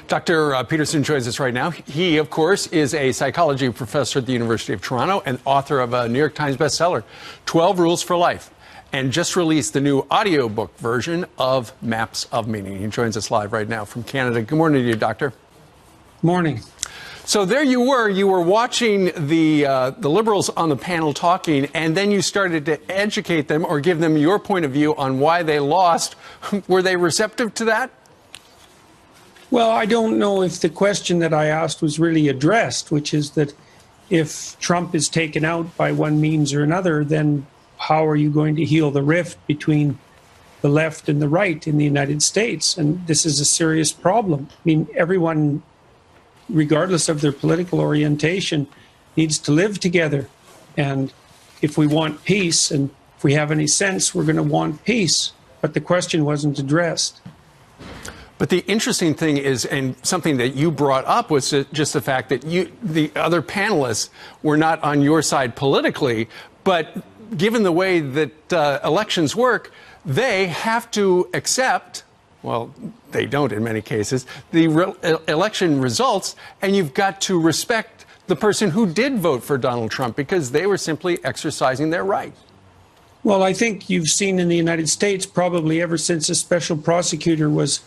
Dr. Peterson joins us right now. He, of course, is a psychology professor at the University of Toronto and author of a New York Times bestseller, 12 Rules for Life, and just released the new audiobook version of Maps of Meaning. He joins us live right now from Canada. Good morning to you, Doctor. Morning. So there you were watching the Liberals on the panel talking, and then you started to educate them or give them your point of view on why they lost. Were they receptive to that? Well, I don't know if the question that I asked was really addressed, which is that if Trump is taken out by one means or another, then how are you going to heal the rift between the left and the right in the United States? And this is a serious problem. I mean, everyone, regardless of their political orientation, needs to live together. And if we want peace, and if we have any sense, we're going to want peace. But the question wasn't addressed. But the interesting thing is, and something that you brought up, was just the fact that the other panelists were not on your side politically, but given the way that elections work, they have to accept, well, they don't in many cases, the election results, and you've got to respect the person who did vote for Donald Trump because they were simply exercising their right. Well, I think you've seen in the United States, probably ever since a special prosecutor was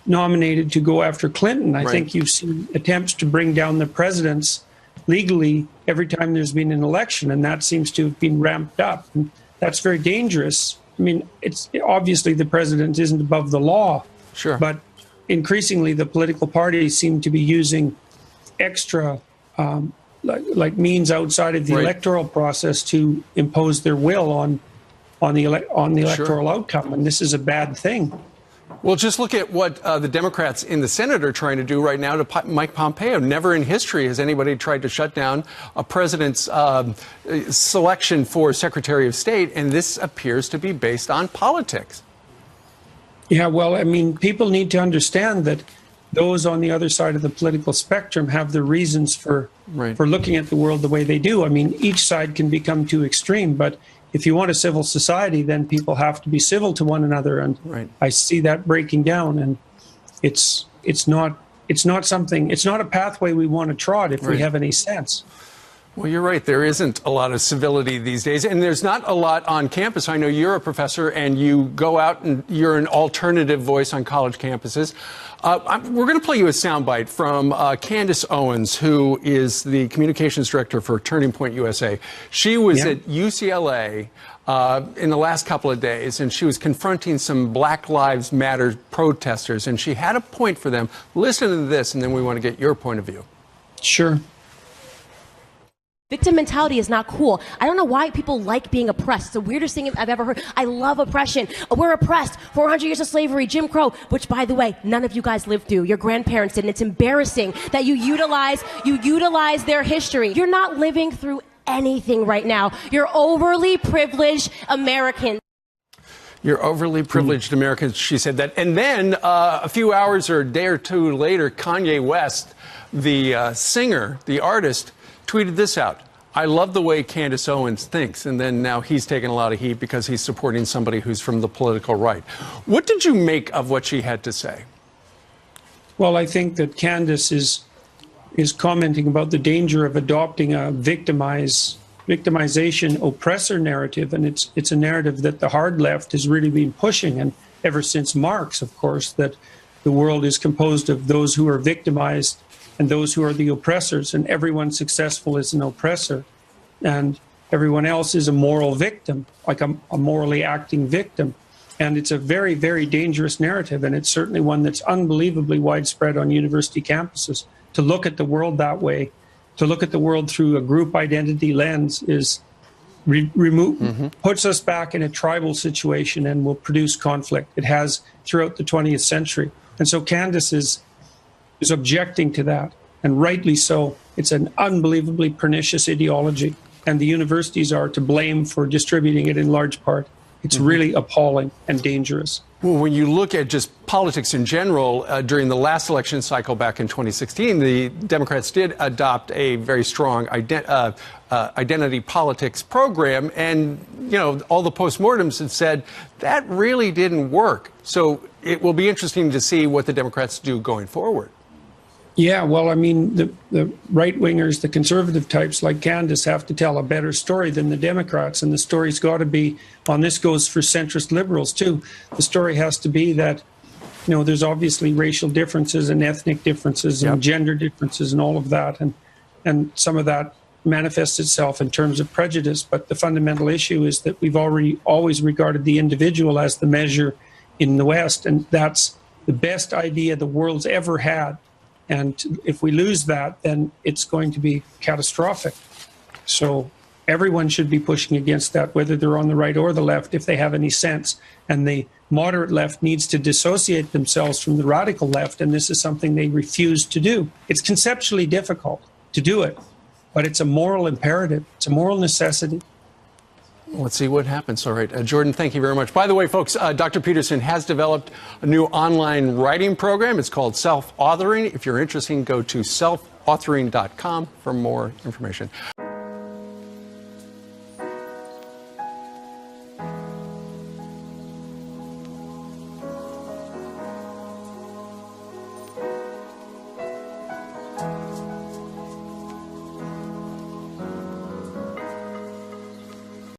nominated to go after Clinton, I think you've seen attempts to bring down the presidents legally every time there's been an election, and that seems to have been ramped up. And that's very dangerous. I mean, it's obviously the president isn't above the law, sure, but increasingly the political parties seem to be using extra like means outside of the electoral process to impose their will on the electoral outcome, and this is a bad thing. Well, just look at what the Democrats in the Senate are trying to do right now to Mike Pompeo. Never in history has anybody tried to shut down a president's selection for Secretary of State, and this appears to be based on politics. Yeah, well, I mean, people need to understand that those on the other side of the political spectrum have their reasons for looking at the world the way they do. I mean, each side can become too extreme, but if you want a civil society, then people have to be civil to one another, and I see that breaking down. And it's not a pathway we want to trot if we have any sense. Well, you're right. There isn't a lot of civility these days, and there's not a lot on campus. I know you're a professor, and you go out and you're an alternative voice on college campuses. We're going to play you a soundbite from Candace Owens, who is the communications director for Turning Point USA. She was at UCLA in the last couple of days, and she was confronting some Black Lives Matter protesters, and she had a point for them. Listen to this, and then we want to get your point of view. Sure. Victim mentality is not cool. I don't know why people like being oppressed. It's the weirdest thing I've ever heard. I love oppression. We're oppressed. 400 years of slavery, Jim Crow, which, by the way, none of you guys lived through. Your grandparents did, and it's embarrassing that you utilize their history. You're not living through anything right now. You're overly privileged Americans. You're overly privileged Americans, she said that. And then a few hours or a day or two later, Kanye West, the singer, the artist, tweeted this out. I love the way Candace Owens thinks. And then now he's taking a lot of heat because he's supporting somebody who's from the political right. What did you make of what she had to say? Well, I think that Candace is commenting about the danger of adopting a victimization oppressor narrative. And it's a narrative that the hard left has really been pushing. And ever since Marx, of course, that the world is composed of those who are victimized and those who are the oppressors, and everyone successful is an oppressor, and everyone else is a moral victim, like a morally acting victim. And it's a very, very dangerous narrative, and it's certainly one that's unbelievably widespread on university campuses. To look at the world that way, to look at the world through a group identity lens is puts us back in a tribal situation and will produce conflict. It has throughout the 20th century. And so Candace is objecting to that, and rightly so. It's an unbelievably pernicious ideology, and the universities are to blame for distributing it in large part. It's really appalling and dangerous. Well, when you look at just politics in general, during the last election cycle back in 2016, the Democrats did adopt a very strong identity politics program. And, you know, all the postmortems had said that really didn't work. So it will be interesting to see what the Democrats do going forward. Yeah, well, I mean, the right-wingers, the conservative types like Candace have to tell a better story than the Democrats, and the story's got to be, and this goes for centrist liberals too, the story has to be that, you know, there's obviously racial differences and ethnic differences and gender differences and all of that, and some of that manifests itself in terms of prejudice, but the fundamental issue is that we've always regarded the individual as the measure in the West, and that's the best idea the world's ever had. And if we lose that, then it's going to be catastrophic. So everyone should be pushing against that, whether they're on the right or the left, if they have any sense. And the moderate left needs to dissociate themselves from the radical left, and this is something they refuse to do. It's conceptually difficult to do it, but it's a moral imperative. It's a moral necessity. Let's see what happens. All right. Jordan, thank you very much. By the way, folks, Dr. Peterson has developed a new online writing program. It's called Self-Authoring. If you're interested, go to selfauthoring.com for more information.